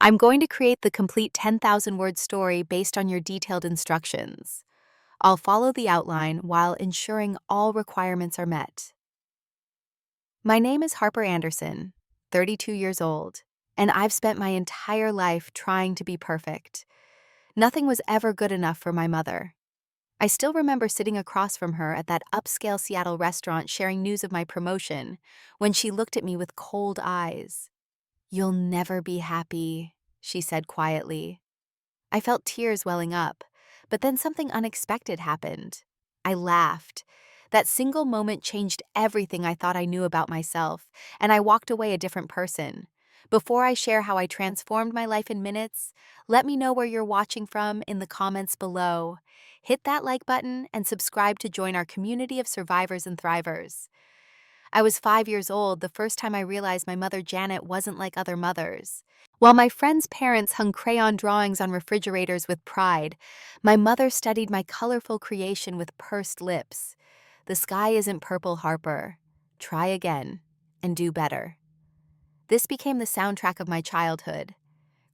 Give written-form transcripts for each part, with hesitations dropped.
I'm going to create the complete 10,000-word story based on your detailed instructions. I'll follow the outline while ensuring all requirements are met. My name is Harper Anderson, 32 years old, and I've spent my entire life trying to be perfect. Nothing was ever good enough for my mother. I still remember sitting across from her at that upscale Seattle restaurant sharing news of my promotion when she looked at me with cold eyes. "You'll never be happy," she said quietly. I felt tears welling up, but then something unexpected happened. I laughed. That single moment changed everything I thought I knew about myself, and I walked away a different person. Before I share how I transformed my life in minutes, let me know where you're watching from in the comments below. Hit that like button and subscribe to join our community of survivors and thrivers. I was 5 years old the first time I realized my mother Janet wasn't like other mothers. While my friends' parents hung crayon drawings on refrigerators with pride, my mother studied my colorful creation with pursed lips. "The sky isn't purple, Harper. Try again and do better." This became the soundtrack of my childhood.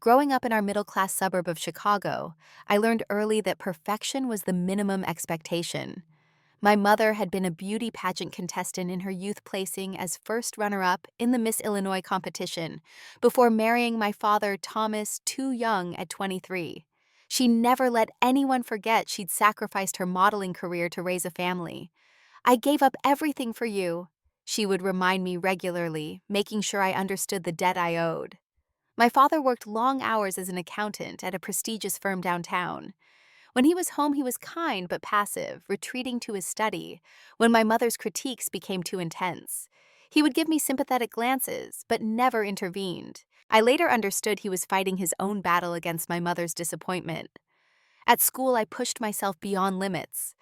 Growing up in our middle-class suburb of Chicago, I learned early that perfection was the minimum expectation. My mother had been a beauty pageant contestant in her youth, placing as first runner-up in the Miss Illinois competition before marrying my father, Thomas, too young at 23. She never let anyone forget she'd sacrificed her modeling career to raise a family. "I gave up everything for you," she would remind me regularly, making sure I understood the debt I owed. My father worked long hours as an accountant at a prestigious firm downtown. When he was home, he was kind but passive, retreating to his study when my mother's critiques became too intense. He would give me sympathetic glances, but never intervened. I later understood he was fighting his own battle against my mother's disappointment. At school, I pushed myself beyond limits.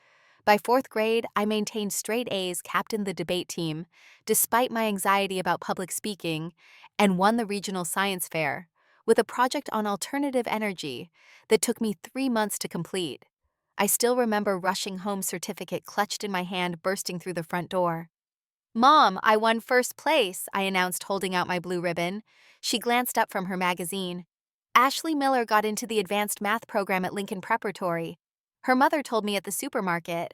By fourth grade, I maintained straight A's, captained the debate team, despite my anxiety about public speaking, and won the regional science fair with a project on alternative energy that took me 3 months to complete. I still remember rushing home, certificate clutched in my hand, bursting through the front door. "Mom, I won first place," I announced, holding out my blue ribbon. She glanced up from her magazine. "Ashley Miller got into the advanced math program at Lincoln Preparatory. Her mother told me at the supermarket."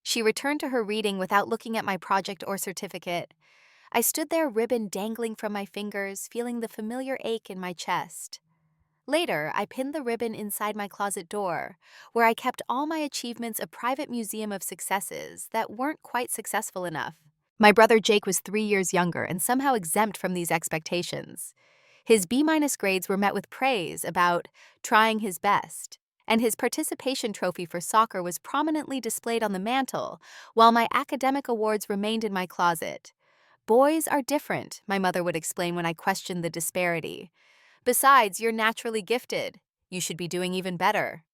She returned to her reading without looking at my project or certificate. I stood there, ribbon dangling from my fingers, feeling the familiar ache in my chest. Later, I pinned the ribbon inside my closet door, where I kept all my achievements, a private museum of successes that weren't quite successful enough. My brother Jake was 3 years younger and somehow exempt from these expectations. His B- grades were met with praise about trying his best, and his participation trophy for soccer was prominently displayed on the mantle, while my academic awards remained in my closet. "Boys are different," my mother would explain when I questioned the disparity. "Besides, you're naturally gifted. You should be doing even better."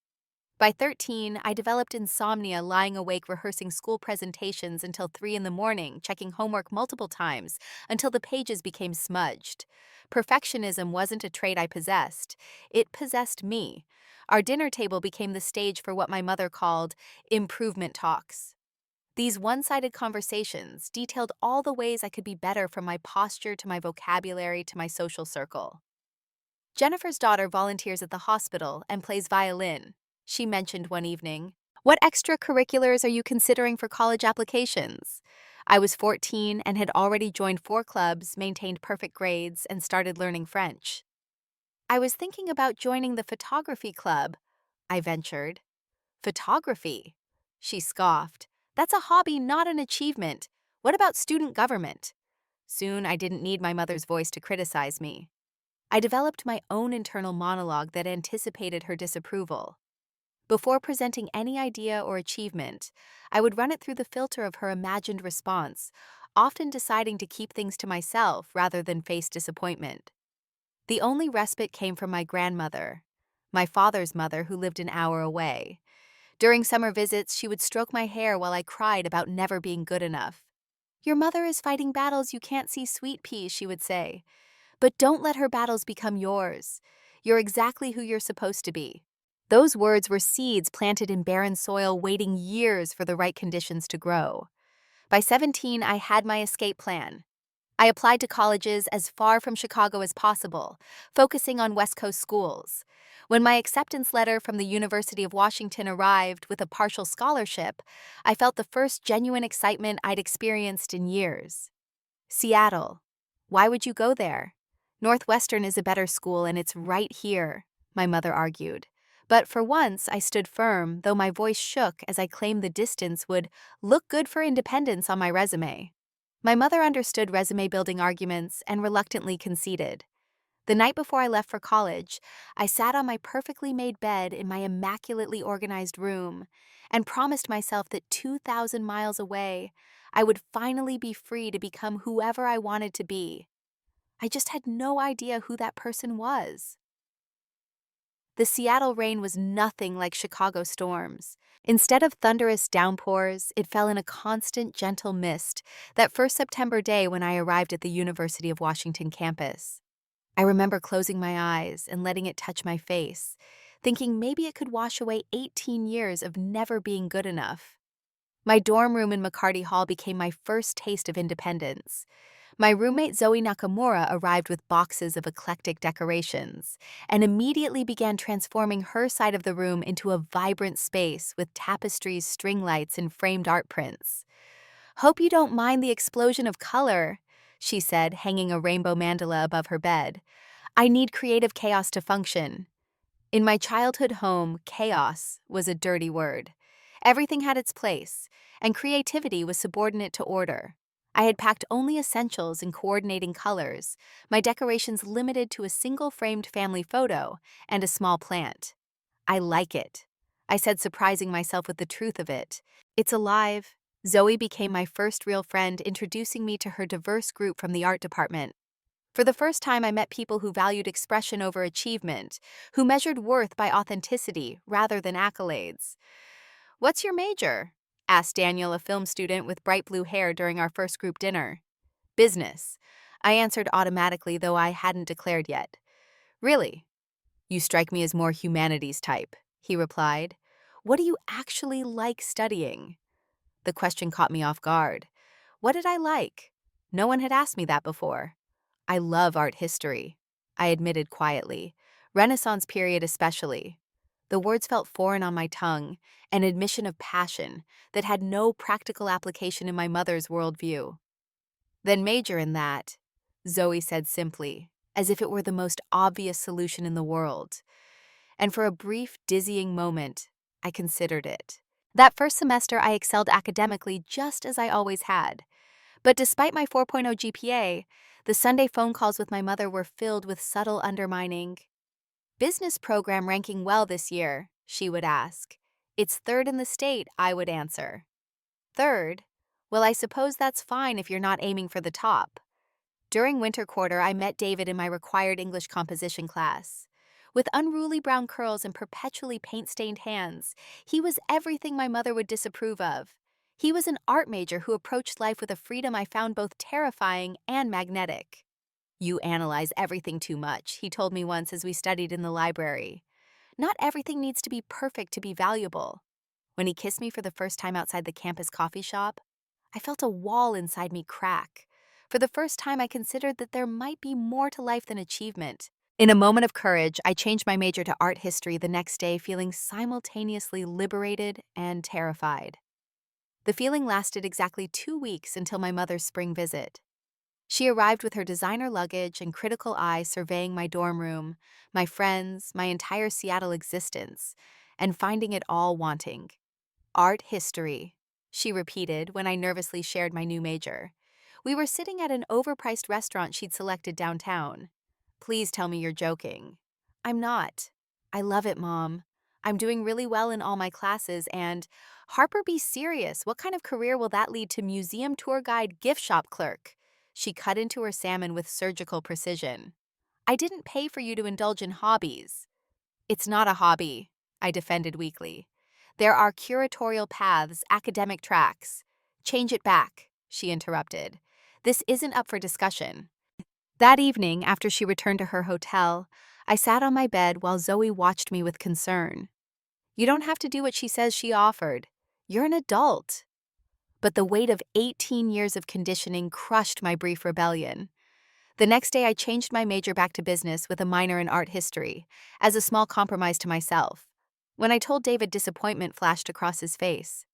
By 13, I developed insomnia, lying awake rehearsing school presentations until 3 in the morning, checking homework multiple times until the pages became smudged. Perfectionism wasn't a trait I possessed, it possessed me. Our dinner table became the stage for what my mother called improvement talks. These one-sided conversations detailed all the ways I could be better, from my posture to my vocabulary to my social circle. "Jennifer's daughter volunteers at the hospital and plays violin," she mentioned one evening. "What extracurriculars are you considering for college applications?" I was 14 and had already joined 4 clubs, maintained perfect grades, and started learning French. "I was thinking about joining the photography club," I ventured. "Photography?" she scoffed. "That's a hobby, not an achievement. What about student government?" Soon, I didn't need my mother's voice to criticize me. I developed my own internal monologue that anticipated her disapproval. Before presenting any idea or achievement, I would run it through the filter of her imagined response, often deciding to keep things to myself rather than face disappointment. The only respite came from my grandmother, my father's mother, who lived an hour away. During summer visits, she would stroke my hair while I cried about never being good enough. "Your mother is fighting battles you can't see, sweet pea," she would say. "But don't let her battles become yours. You're exactly who you're supposed to be." Those words were seeds planted in barren soil, waiting years for the right conditions to grow. By 17, I had my escape plan. I applied to colleges as far from Chicago as possible, focusing on West Coast schools. When my acceptance letter from the University of Washington arrived with a partial scholarship, I felt the first genuine excitement I'd experienced in years. Seattle. Why would you go there? Northwestern is a better school and it's right here, my mother argued. But for once, I stood firm, though my voice shook as I claimed the distance would look good for independence on my resume. My mother understood resume building arguments and reluctantly conceded. The night before I left for college, I sat on my perfectly made bed in my immaculately organized room and promised myself that 2,000 miles away, I would finally be free to become whoever I wanted to be. I just had no idea who that person was. The Seattle rain was nothing like Chicago storms. Instead of thunderous downpours, it fell in a constant, gentle mist that first September day when I arrived at the University of Washington campus. I remember closing my eyes and letting it touch my face, thinking maybe it could wash away 18 years of never being good enough. My dorm room in McCarty Hall became my first taste of independence. My roommate Zoe Nakamura arrived with boxes of eclectic decorations and immediately began transforming her side of the room into a vibrant space with tapestries, string lights, and framed art prints. "Hope you don't mind the explosion of color," she said, hanging a rainbow mandala above her bed. "I need creative chaos to function." In my childhood home, chaos was a dirty word. Everything had its place, and creativity was subordinate to order. I had packed only essentials in coordinating colors, my decorations limited to a single framed family photo and a small plant. "I like it," I said, surprising myself with the truth of it. "It's alive." Zoe became my first real friend, introducing me to her diverse group from the art department. For the first time, I met people who valued expression over achievement, who measured worth by authenticity rather than accolades. "What's your major?" asked Daniel, a film student with bright blue hair, during our first group dinner. "Business," I answered automatically, though I hadn't declared yet. "Really? You strike me as more humanities type," he replied. "What do you actually like studying?" The question caught me off guard. What did I like? No one had asked me that before. "I love art history," I admitted quietly. "Renaissance period especially." The words felt foreign on my tongue, an admission of passion that had no practical application in my mother's worldview. "Then major in that," Zoe said simply, as if it were the most obvious solution in the world. And for a brief, dizzying moment, I considered it. That first semester, I excelled academically just as I always had. But despite my 4.0 GPA, the Sunday phone calls with my mother were filled with subtle undermining. "Business program ranking well this year," she would ask. "It's third in the state," I would answer. "Third? Well, I suppose that's fine if you're not aiming for the top." During winter quarter, I met David in my required English composition class. With unruly brown curls and perpetually paint-stained hands, he was everything my mother would disapprove of. He was an art major who approached life with a freedom I found both terrifying and magnetic. "You analyze everything too much," he told me once as we studied in the library. "Not everything needs to be perfect to be valuable." When he kissed me for the first time outside the campus coffee shop, I felt a wall inside me crack. For the first time, I considered that there might be more to life than achievement. In a moment of courage, I changed my major to art history the next day, feeling simultaneously liberated and terrified. The feeling lasted exactly 2 weeks until my mother's spring visit. She arrived with her designer luggage and critical eye surveying my dorm room, my friends, my entire Seattle existence, and finding it all wanting. "Art history," she repeated when I nervously shared my new major. We were sitting at an overpriced restaurant she'd selected downtown. "Please tell me you're joking." "I'm not. I love it, Mom. I'm doing really well in all my classes and—" "Harper, be serious. What kind of career will that lead to? Museum tour guide, gift shop clerk?" She cut into her salmon with surgical precision. "I didn't pay for you to indulge in hobbies." "It's not a hobby," I defended weakly. "There are curatorial paths, academic tracks." "Change it back," she interrupted. "This isn't up for discussion." That evening, after she returned to her hotel, I sat on my bed while Zoe watched me with concern. "You don't have to do what she says," she offered. "You're an adult." but the weight of 18 years of conditioning crushed my brief rebellion. The next day, I changed my major back to business with a minor in art history, as a small compromise to myself. When I told David, disappointment flashed across his face.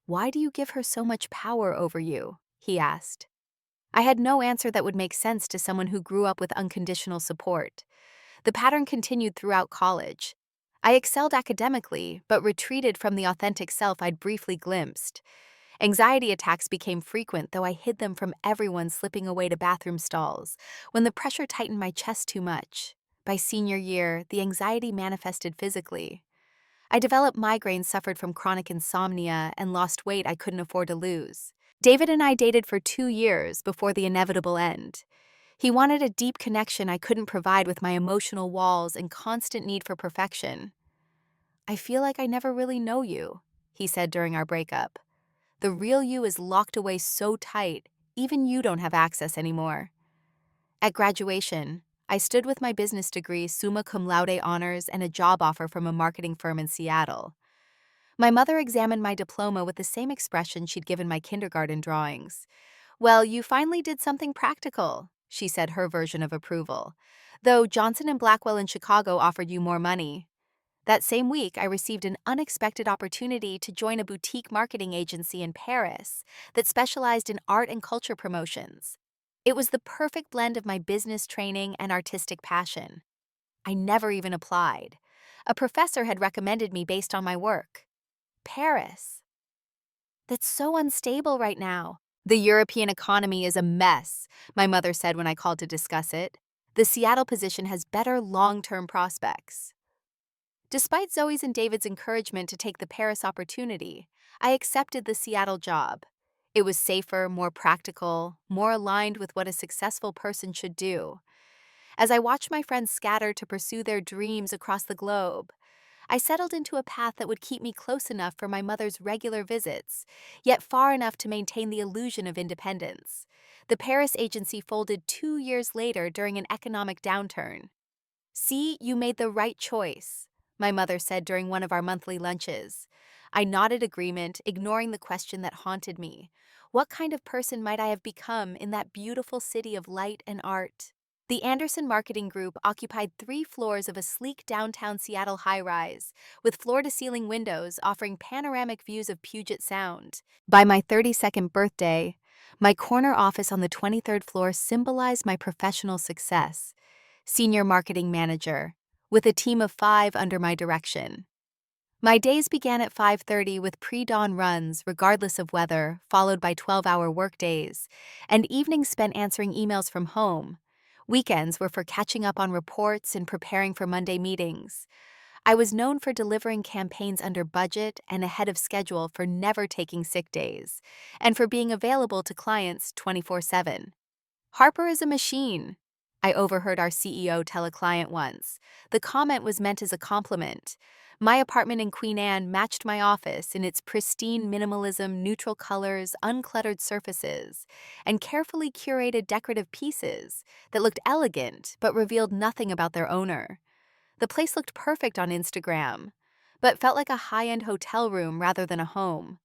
"Why do you give her so much power over you?" he asked. I had no answer that would make sense to someone who grew up with unconditional support. The pattern continued throughout college. I excelled academically, but retreated from the authentic self I'd briefly glimpsed. Anxiety attacks became frequent, though I hid them from everyone, slipping away to bathroom stalls when the pressure tightened my chest too much. By senior year, the anxiety manifested physically. I developed migraines, suffered from chronic insomnia, and lost weight I couldn't afford to lose. David and I dated for 2 years before the inevitable end. He wanted a deep connection I couldn't provide with my emotional walls and constant need for perfection. "I feel like I never really know you," he said during our breakup. "The real you is locked away so tight, even you don't have access anymore." At graduation, I stood with my business degree, summa cum laude honors, and a job offer from a marketing firm in Seattle. My mother examined my diploma with the same expression she'd given my kindergarten drawings. "Well, you finally did something practical," she said, her version of approval. "Though Johnson and Blackwell in Chicago offered you more money." That same week, I received an unexpected opportunity to join a boutique marketing agency in Paris that specialized in art and culture promotions. It was the perfect blend of my business training and artistic passion. I never even applied. A professor had recommended me based on my work. Paris. That's so unstable right now. "The European economy is a mess," my mother said when I called to discuss it. "The Seattle position has better long-term prospects." Despite Zoe's and David's encouragement to take the Paris opportunity, I accepted the Seattle job. It was safer, more practical, more aligned with what a successful person should do. As I watched my friends scatter to pursue their dreams across the globe, I settled into a path that would keep me close enough for my mother's regular visits, yet far enough to maintain the illusion of independence. The Paris agency folded 2 years later during an economic downturn. "See, you made the right choice," my mother said during one of our monthly lunches. I nodded agreement, ignoring the question that haunted me. What kind of person might I have become in that beautiful city of light and art? The Anderson Marketing Group occupied 3 floors of a sleek downtown Seattle high-rise, with floor-to-ceiling windows offering panoramic views of Puget Sound. By my 32nd birthday, my corner office on the 23rd floor symbolized my professional success. Senior marketing manager, with a team of 5 under my direction. My days began at 5:30 with pre-dawn runs, regardless of weather, followed by 12-hour workdays, and evenings spent answering emails from home. Weekends were for catching up on reports and preparing for Monday meetings. I was known for delivering campaigns under budget and ahead of schedule, for never taking sick days, and for being available to clients 24/7. "Harper is a machine," I overheard our CEO tell a client once. The comment was meant as a compliment. My apartment in Queen Anne matched my office in its pristine minimalism, neutral colors, uncluttered surfaces, and carefully curated decorative pieces that looked elegant but revealed nothing about their owner. The place looked perfect on Instagram, but felt like a high-end hotel room rather than a home.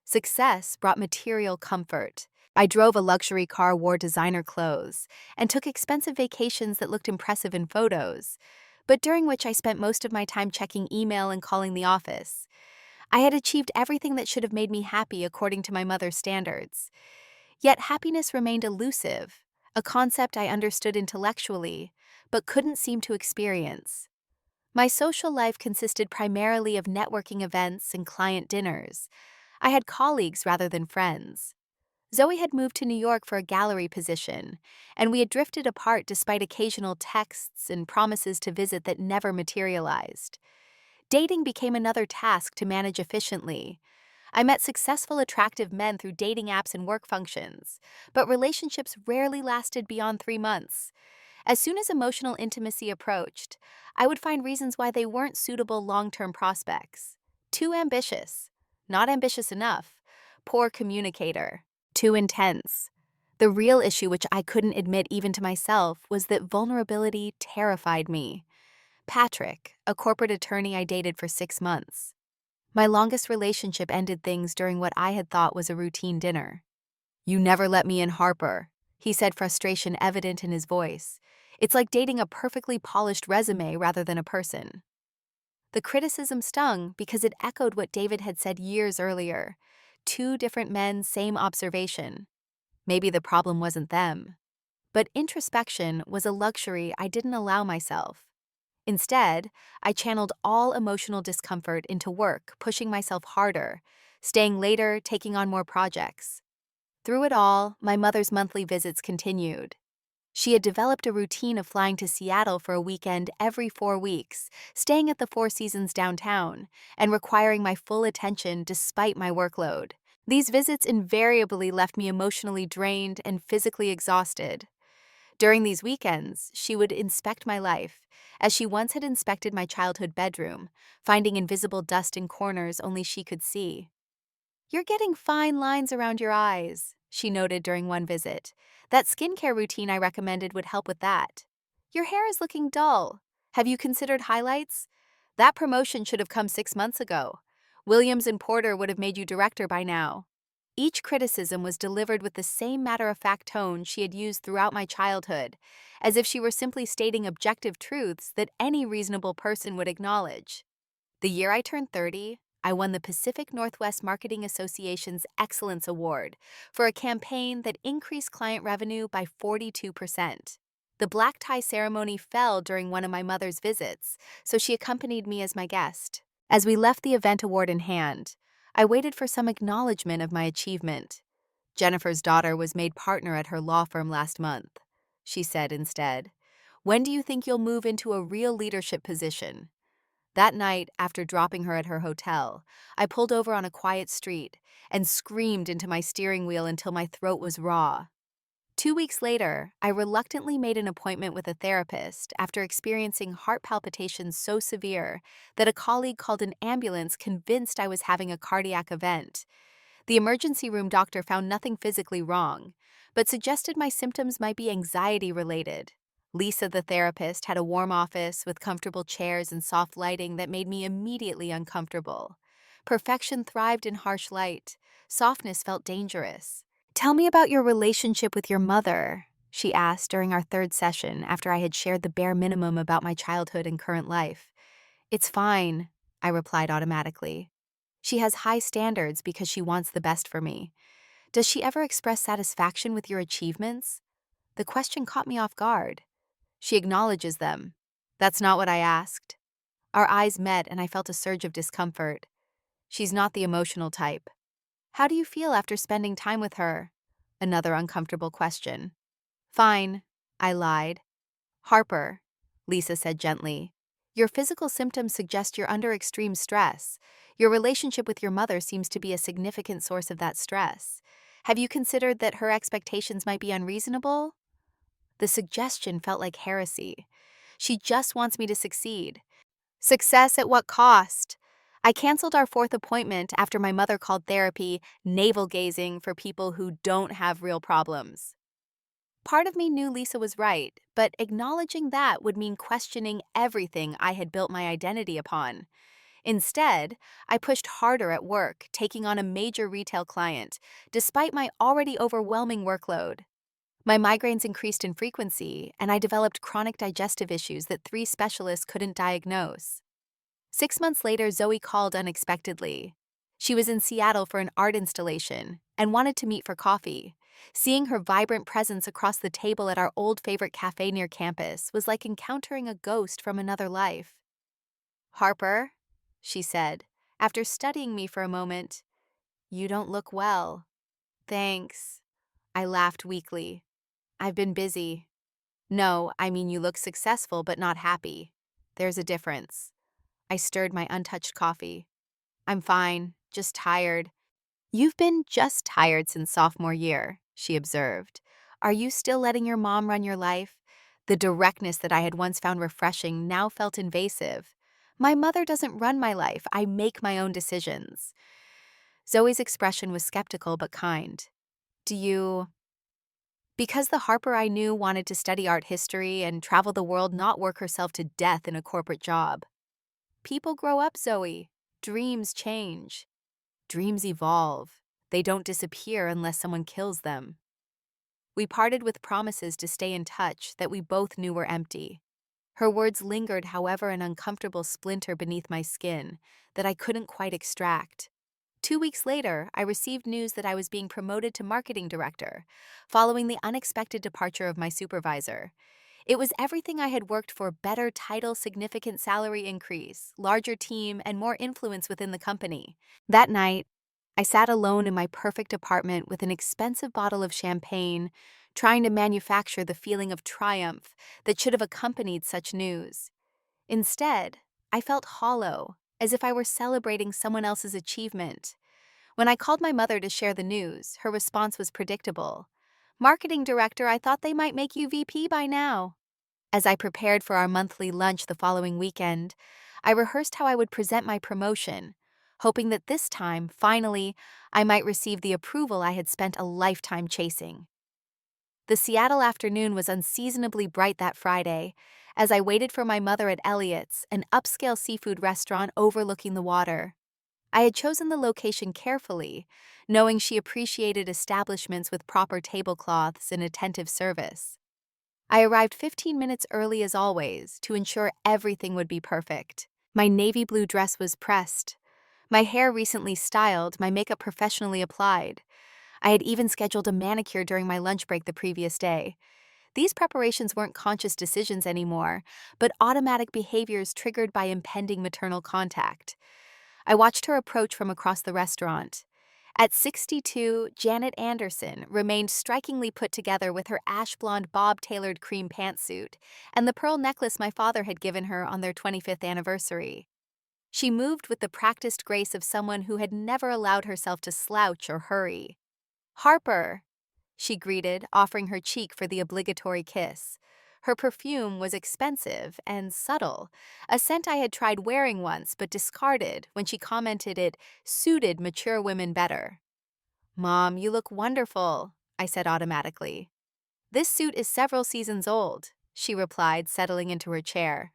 Success brought material comfort. I drove a luxury car, wore designer clothes, and took expensive vacations that looked impressive in photos, but during which I spent most of my time checking email and calling the office. I had achieved everything that should have made me happy according to my mother's standards. Yet happiness remained elusive, a concept I understood intellectually, but couldn't seem to experience. My social life consisted primarily of networking events and client dinners. I had colleagues rather than friends. Zoe had moved to New York for a gallery position, and we had drifted apart despite occasional texts and promises to visit that never materialized. Dating became another task to manage efficiently. I met successful, attractive men through dating apps and work functions, but relationships rarely lasted beyond 3 months. As soon as emotional intimacy approached, I would find reasons why they weren't suitable long-term prospects. Too ambitious, not ambitious enough, poor communicator, too intense. The real issue, which I couldn't admit even to myself, was that vulnerability terrified me. Patrick, a corporate attorney I dated for 6 months. My longest relationship ended things during what I had thought was a routine dinner. "You never let me in, Harper," he said, frustration evident in his voice. "It's like dating a perfectly polished resume rather than a person." The criticism stung because it echoed what David had said years earlier. Two different men, same observation. Maybe the problem wasn't them. But introspection was a luxury I didn't allow myself. Instead, I channeled all emotional discomfort into work, pushing myself harder, staying later, taking on more projects. Through it all, my mother's monthly visits continued. She had developed a routine of flying to Seattle for a weekend every 4 weeks, staying at the Four Seasons downtown, and requiring my full attention despite my workload. These visits invariably left me emotionally drained and physically exhausted. During these weekends, she would inspect my life, as she once had inspected my childhood bedroom, finding invisible dust in corners only she could see. "You're getting fine lines around your eyes," she noted during one visit. "That skincare routine I recommended would help with that. Your hair is looking dull. Have you considered highlights? That promotion should have come 6 months ago. Williams and Porter would have made you director by now." Each criticism was delivered with the same matter-of-fact tone she had used throughout my childhood, as if she were simply stating objective truths that any reasonable person would acknowledge. The year I turned 30, I won the Pacific Northwest Marketing Association's Excellence Award for a campaign that increased client revenue by 42%. The black tie ceremony fell during one of my mother's visits, so she accompanied me as my guest. As we left the event award in hand, I waited for some acknowledgement of my achievement. "Jennifer's daughter was made partner at her law firm last month," she said instead. "When do you think you'll move into a real leadership position?" That night, after dropping her at her hotel, I pulled over on a quiet street and screamed into my steering wheel until my throat was raw. 2 weeks later, I reluctantly made an appointment with a therapist after experiencing heart palpitations so severe that a colleague called an ambulance convinced I was having a cardiac event. The emergency room doctor found nothing physically wrong, but suggested my symptoms might be anxiety-related. Lisa, the therapist, had a warm office with comfortable chairs and soft lighting that made me immediately uncomfortable. Perfection thrived in harsh light. Softness felt dangerous. "Tell me about your relationship with your mother," she asked during our third session after I had shared the bare minimum about my childhood and current life. "It's fine," I replied automatically. "She has high standards because she wants the best for me. Does she ever express satisfaction with your achievements?" The question caught me off guard. "She acknowledges them." That's not what I asked. Our eyes met and I felt a surge of discomfort. "She's not the emotional type." "How do you feel after spending time with her?" Another uncomfortable question. "Fine," I lied. "Harper," Lisa said gently, "your physical symptoms suggest you're under extreme stress. Your relationship with your mother seems to be a significant source of that stress. Have you considered that her expectations might be unreasonable?" The suggestion felt like heresy. She just wants me to succeed. Success at what cost? I canceled our fourth appointment after my mother called therapy navel-gazing for people who don't have real problems. Part of me knew Lisa was right, but acknowledging that would mean questioning everything I had built my identity upon. Instead, I pushed harder at work, taking on a major retail client, despite my already overwhelming workload. My migraines increased in frequency, and I developed chronic digestive issues that 3 specialists couldn't diagnose. 6 months later, Zoe called unexpectedly. She was in Seattle for an art installation and wanted to meet for coffee. Seeing her vibrant presence across the table at our old favorite cafe near campus was like encountering a ghost from another life. "Harper," she said, after studying me for a moment, "you don't look well." "Thanks." I laughed weakly. "I've been busy." "No, I mean you look successful but not happy. There's a difference." I stirred my untouched coffee. "I'm fine, just tired." "You've been just tired since sophomore year," she observed. "Are you still letting your mom run your life?" The directness that I had once found refreshing now felt invasive. "My mother doesn't run my life. I make my own decisions." Zoe's expression was skeptical but kind. "Do you—" Because the Harper I knew wanted to study art history and travel the world, not work herself to death in a corporate job. "People grow up, Zoe. Dreams change. Dreams evolve. They don't disappear unless someone kills them. We parted with promises to stay in touch that we both knew were empty. Her words lingered, however, an uncomfortable splinter beneath my skin that I couldn't quite extract. 2 weeks later, I received news that I was being promoted to marketing director, following the unexpected departure of my supervisor. It was everything I had worked for: better title, significant salary increase, larger team, and more influence within the company. That night, I sat alone in my perfect apartment with an expensive bottle of champagne, trying to manufacture the feeling of triumph that should have accompanied such news. Instead, I felt hollow, as if I were celebrating someone else's achievement. When I called my mother to share the news, her response was predictable. "Marketing director, I thought they might make you VP by now." As I prepared for our monthly lunch the following weekend, I rehearsed how I would present my promotion, hoping that this time, finally, I might receive the approval I had spent a lifetime chasing. The Seattle afternoon was unseasonably bright that Friday, as I waited for my mother at Elliott's, an upscale seafood restaurant overlooking the water. I had chosen the location carefully, knowing she appreciated establishments with proper tablecloths and attentive service. I arrived 15 minutes early as always to ensure everything would be perfect. My navy blue dress was pressed, my hair recently styled, my makeup professionally applied. I had even scheduled a manicure during my lunch break the previous day. These preparations weren't conscious decisions anymore, but automatic behaviors triggered by impending maternal contact. I watched her approach from across the restaurant. At 62, Janet Anderson remained strikingly put together with her ash blonde bob-tailored cream pantsuit and the pearl necklace my father had given her on their 25th anniversary. She moved with the practiced grace of someone who had never allowed herself to slouch or hurry. "Harper," she greeted, offering her cheek for the obligatory kiss. Her perfume was expensive and subtle, a scent I had tried wearing once but discarded when she commented it suited mature women better. "Mom, you look wonderful," I said automatically. "This suit is several seasons old," she replied, settling into her chair.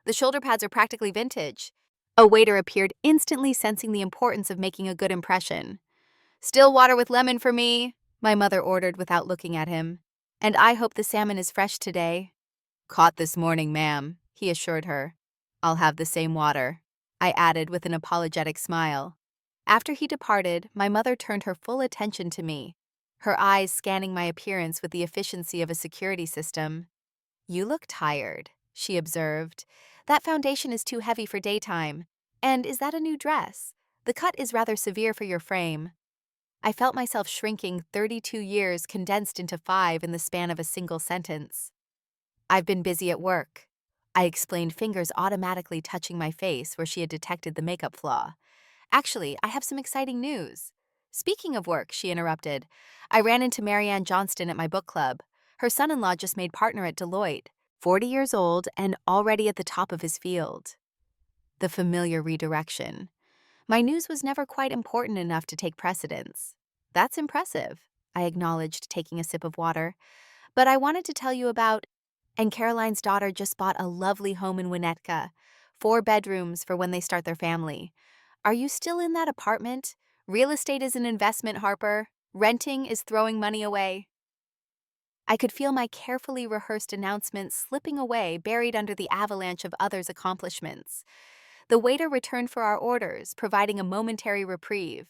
"The shoulder pads are practically vintage." A waiter appeared, instantly sensing the importance of making a good impression. "Still water with lemon for me," my mother ordered without looking at him. "And I hope the salmon is fresh today." "Caught this morning, ma'am," he assured her. "I'll have the same water," I added with an apologetic smile. After he departed, my mother turned her full attention to me, her eyes scanning my appearance with the efficiency of a security system. "You look tired," she observed. "That foundation is too heavy for daytime. And is that a new dress? The cut is rather severe for your frame." I felt myself shrinking 32 years condensed into 5 in the span of a single sentence. "I've been busy at work," I explained, fingers automatically touching my face where she had detected the makeup flaw. "Actually, I have some exciting news." "Speaking of work," she interrupted, "I ran into Marianne Johnston at my book club. Her son-in-law just made partner at Deloitte, 40 years old and already at the top of his field." The familiar redirection. My news was never quite important enough to take precedence. "That's impressive," I acknowledged, taking a sip of water. "But I wanted to tell you about—" And Caroline's daughter just bought a lovely home in Winnetka, 4 bedrooms for when they start their family. Are you still in that apartment? Real estate is an investment, Harper. Renting is throwing money away." I could feel my carefully rehearsed announcement slipping away, buried under the avalanche of others' accomplishments. The waiter returned for our orders, providing a momentary reprieve.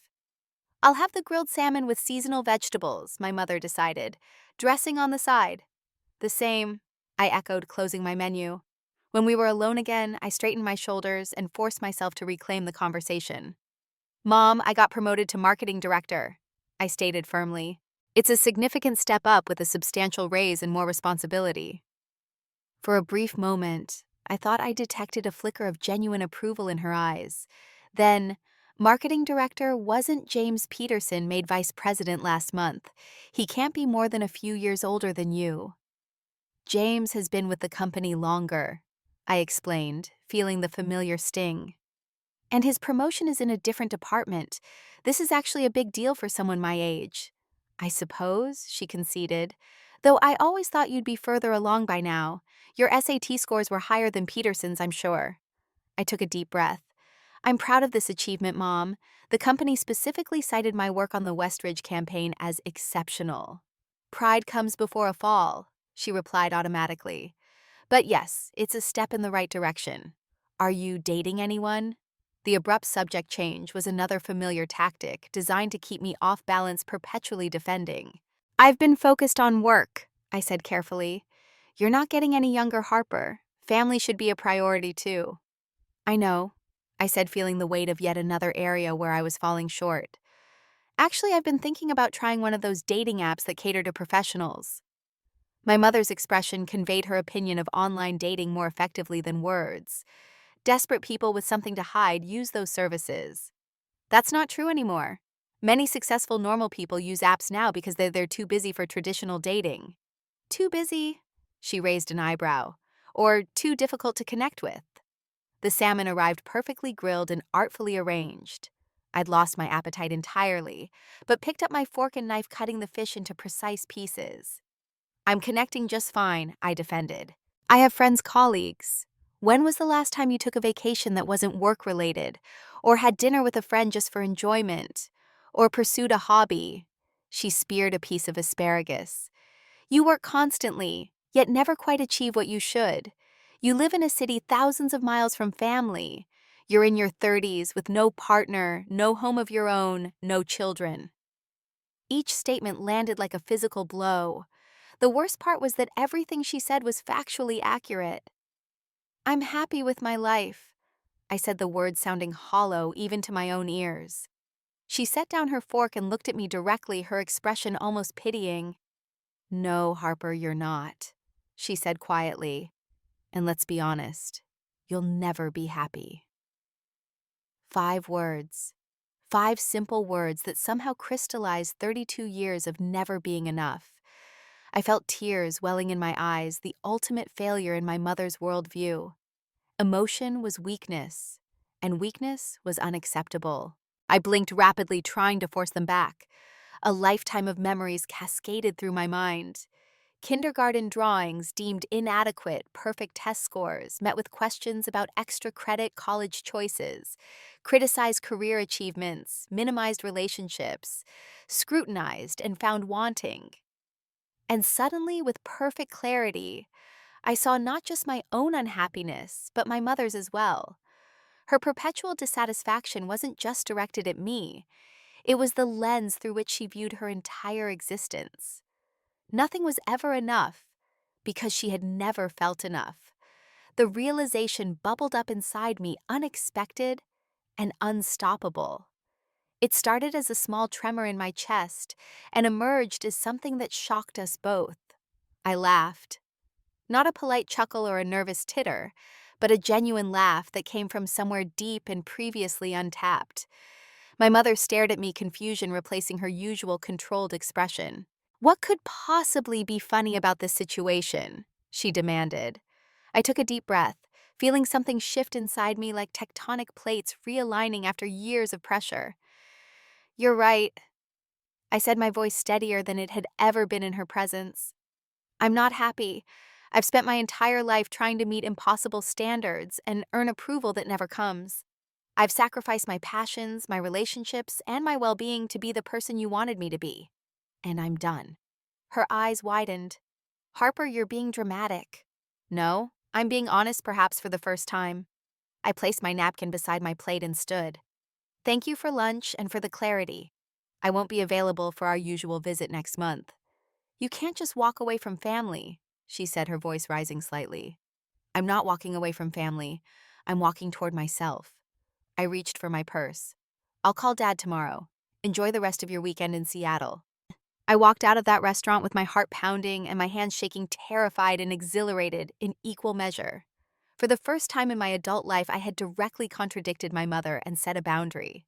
"I'll have the grilled salmon with seasonal vegetables," my mother decided. "Dressing on the side." "The same," I echoed, closing my menu. When we were alone again, I straightened my shoulders and forced myself to reclaim the conversation. "Mom, I got promoted to marketing director," I stated firmly. "It's a significant step up with a substantial raise and more responsibility." For a brief moment, I thought I detected a flicker of genuine approval in her eyes. Then, "Marketing director wasn't James Peterson made vice president last month. He can't be more than a few years older than you." "James has been with the company longer," I explained, feeling the familiar sting. "And his promotion is in a different department. This is actually a big deal for someone my age." "I suppose," she conceded. "Though I always thought you'd be further along by now. Your SAT scores were higher than Peterson's, I'm sure." I took a deep breath. I'm proud of this achievement, Mom. The company specifically cited my work on the Westridge campaign as exceptional. Pride comes before a fall, she replied automatically. But yes, it's a step in the right direction. Are you dating anyone? The abrupt subject change was another familiar tactic designed to keep me off balance, perpetually defending. I've been focused on work, I said carefully. You're not getting any younger, Harper. Family should be a priority too. I know, I said, feeling the weight of yet another area where I was falling short. Actually, I've been thinking about trying one of those dating apps that cater to professionals. My mother's expression conveyed her opinion of online dating more effectively than words. Desperate people with something to hide use those services. That's not true anymore. Many successful normal people use apps now because they're too busy for traditional dating. Too busy? She raised an eyebrow. Or too difficult to connect with. The salmon arrived perfectly grilled and artfully arranged. I'd lost my appetite entirely, but picked up my fork and knife, cutting the fish into precise pieces. I'm connecting just fine, I defended. I have friends, colleagues. When was the last time you took a vacation that wasn't work-related, or had dinner with a friend just for enjoyment, or pursued a hobby? She speared a piece of asparagus. You work constantly, yet never quite achieve what you should. You live in a city thousands of miles from family. You're in your 30s with no partner, no home of your own, no children. Each statement landed like a physical blow. The worst part was that everything she said was factually accurate. I'm happy with my life, I said, the words sounding hollow even to my own ears. She set down her fork and looked at me directly, her expression almost pitying. No, Harper, you're not, she said quietly. And let's be honest, you'll never be happy. 5 words. 5 simple words that somehow crystallized 32 years of never being enough. I felt tears welling in my eyes, the ultimate failure in my mother's worldview. Emotion was weakness, and weakness was unacceptable. I blinked rapidly, trying to force them back. A lifetime of memories cascaded through my mind. Kindergarten drawings deemed inadequate, perfect test scores, met with questions about extra credit, college choices, criticized career achievements, minimized relationships, scrutinized and found wanting. And suddenly, with perfect clarity, I saw not just my own unhappiness, but my mother's as well. Her perpetual dissatisfaction wasn't just directed at me. It was the lens through which she viewed her entire existence. Nothing was ever enough, because she had never felt enough. The realization bubbled up inside me, unexpected and unstoppable. It started as a small tremor in my chest and emerged as something that shocked us both. I laughed. Not a polite chuckle or a nervous titter, but a genuine laugh that came from somewhere deep and previously untapped. My mother stared at me, confusion replacing her usual controlled expression. What could possibly be funny about this situation? She demanded. I took a deep breath, feeling something shift inside me like tectonic plates realigning after years of pressure. You're right, I said, my voice steadier than it had ever been in her presence. I'm not happy. I've spent my entire life trying to meet impossible standards and earn approval that never comes. I've sacrificed my passions, my relationships, and my well-being to be the person you wanted me to be. And I'm done. Her eyes widened. Harper, you're being dramatic. No, I'm being honest, perhaps for the first time. I placed my napkin beside my plate and stood. Thank you for lunch and for the clarity. I won't be available for our usual visit next month. You can't just walk away from family, she said, her voice rising slightly. I'm not walking away from family. I'm walking toward myself. I reached for my purse. I'll call Dad tomorrow. Enjoy the rest of your weekend in Seattle. I walked out of that restaurant with my heart pounding and my hands shaking, terrified and exhilarated in equal measure. For the first time in my adult life, I had directly contradicted my mother and set a boundary.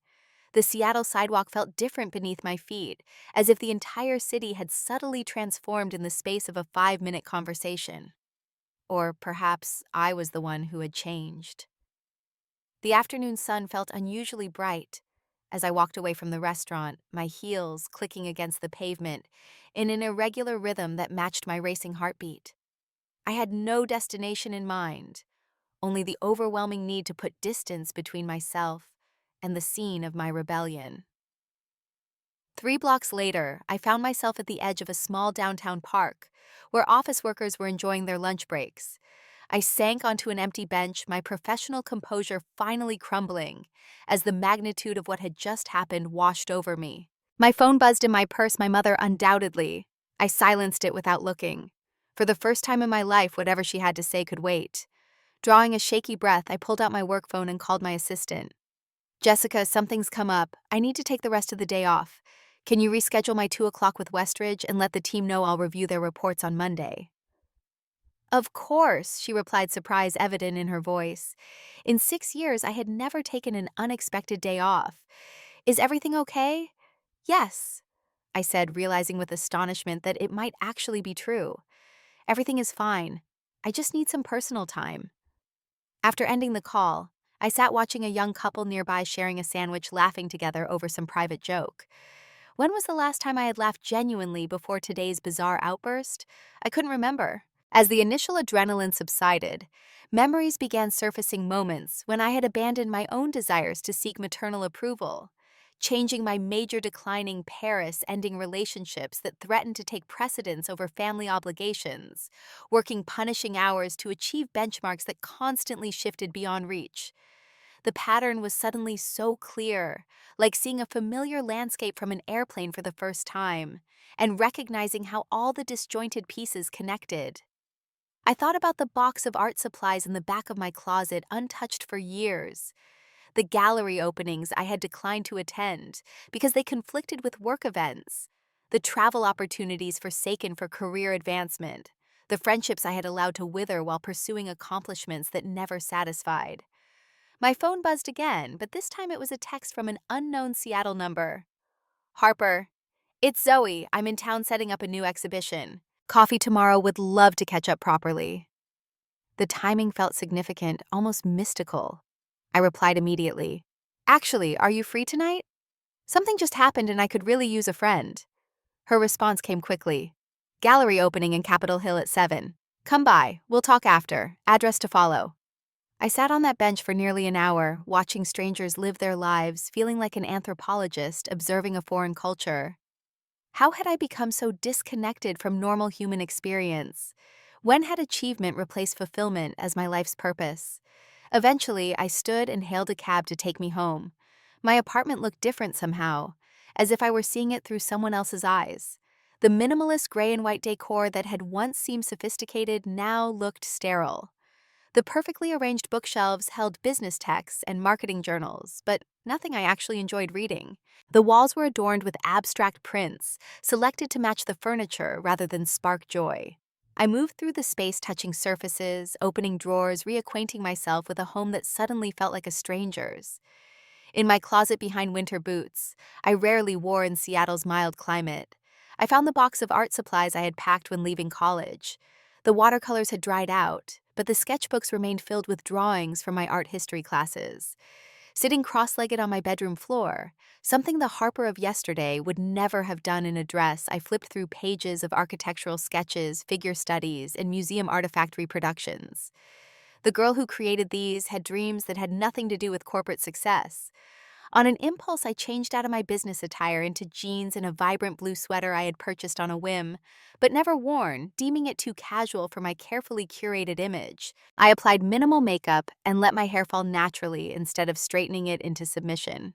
The Seattle sidewalk felt different beneath my feet, as if the entire city had subtly transformed in the space of a 5-minute conversation. Or perhaps I was the one who had changed. The afternoon sun felt unusually bright. As I walked away from the restaurant, my heels clicking against the pavement in an irregular rhythm that matched my racing heartbeat. I had no destination in mind, only the overwhelming need to put distance between myself and the scene of my rebellion. 3 blocks later, I found myself at the edge of a small downtown park where office workers were enjoying their lunch breaks. I sank onto an empty bench, my professional composure finally crumbling as the magnitude of what had just happened washed over me. My phone buzzed in my purse, my mother undoubtedly. I silenced it without looking. For the first time in my life, whatever she had to say could wait. Drawing a shaky breath, I pulled out my work phone and called my assistant. Jessica, something's come up. I need to take the rest of the day off. Can you reschedule my 2 o'clock with Westridge and let the team know I'll review their reports on Monday? Of course, she replied, surprise evident in her voice. In 6 years, I had never taken an unexpected day off. Is everything okay? Yes, I said, realizing with astonishment that it might actually be true. Everything is fine. I just need some personal time. After ending the call, I sat watching a young couple nearby sharing a sandwich, laughing together over some private joke. When was the last time I had laughed genuinely before today's bizarre outburst? I couldn't remember. As the initial adrenaline subsided, memories began surfacing, moments when I had abandoned my own desires to seek maternal approval, changing my major, declining Paris, ending relationships that threatened to take precedence over family obligations, working punishing hours to achieve benchmarks that constantly shifted beyond reach. The pattern was suddenly so clear, like seeing a familiar landscape from an airplane for the first time, and recognizing how all the disjointed pieces connected. I thought about the box of art supplies in the back of my closet, untouched for years, the gallery openings I had declined to attend because they conflicted with work events, the travel opportunities forsaken for career advancement, the friendships I had allowed to wither while pursuing accomplishments that never satisfied. My phone buzzed again, but this time it was a text from an unknown Seattle number. Harper, it's Zoe. I'm in town setting up a new exhibition. Coffee tomorrow, would love to catch up properly. The timing felt significant, almost mystical. I replied immediately. Actually, are you free tonight? Something just happened and I could really use a friend. Her response came quickly. Gallery opening in Capitol Hill at 7. Come by, we'll talk after. Address to follow. I sat on that bench for nearly an hour, watching strangers live their lives, feeling like an anthropologist observing a foreign culture. How had I become so disconnected from normal human experience? When had achievement replaced fulfillment as my life's purpose? Eventually, I stood and hailed a cab to take me home. My apartment looked different somehow, as if I were seeing it through someone else's eyes. The minimalist gray and white decor that had once seemed sophisticated now looked sterile. The perfectly arranged bookshelves held business texts and marketing journals, but nothing I actually enjoyed reading. The walls were adorned with abstract prints, selected to match the furniture rather than spark joy. I moved through the space, touching surfaces, opening drawers, reacquainting myself with a home that suddenly felt like a stranger's. In my closet behind winter boots, I rarely wore in Seattle's mild climate, I found the box of art supplies I had packed when leaving college. The watercolors had dried out, but the sketchbooks remained filled with drawings from my art history classes. Sitting cross-legged on my bedroom floor, something the Harper of yesterday would never have done in a dress, I flipped through pages of architectural sketches, figure studies, and museum artifact reproductions. The girl who created these had dreams that had nothing to do with corporate success. On an impulse, I changed out of my business attire into jeans and a vibrant blue sweater I had purchased on a whim, but never worn, deeming it too casual for my carefully curated image. I applied minimal makeup and let my hair fall naturally instead of straightening it into submission.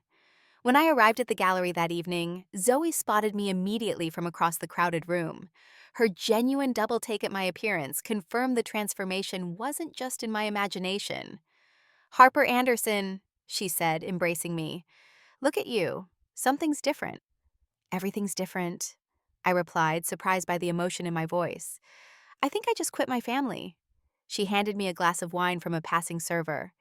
When I arrived at the gallery that evening, Zoe spotted me immediately from across the crowded room. Her genuine double take at my appearance confirmed the transformation wasn't just in my imagination. "Harper Anderson," she said, embracing me. "Look at you. Something's different." "Everything's different," I replied, surprised by the emotion in my voice. "I think I just quit my family." She handed me a glass of wine from a passing server.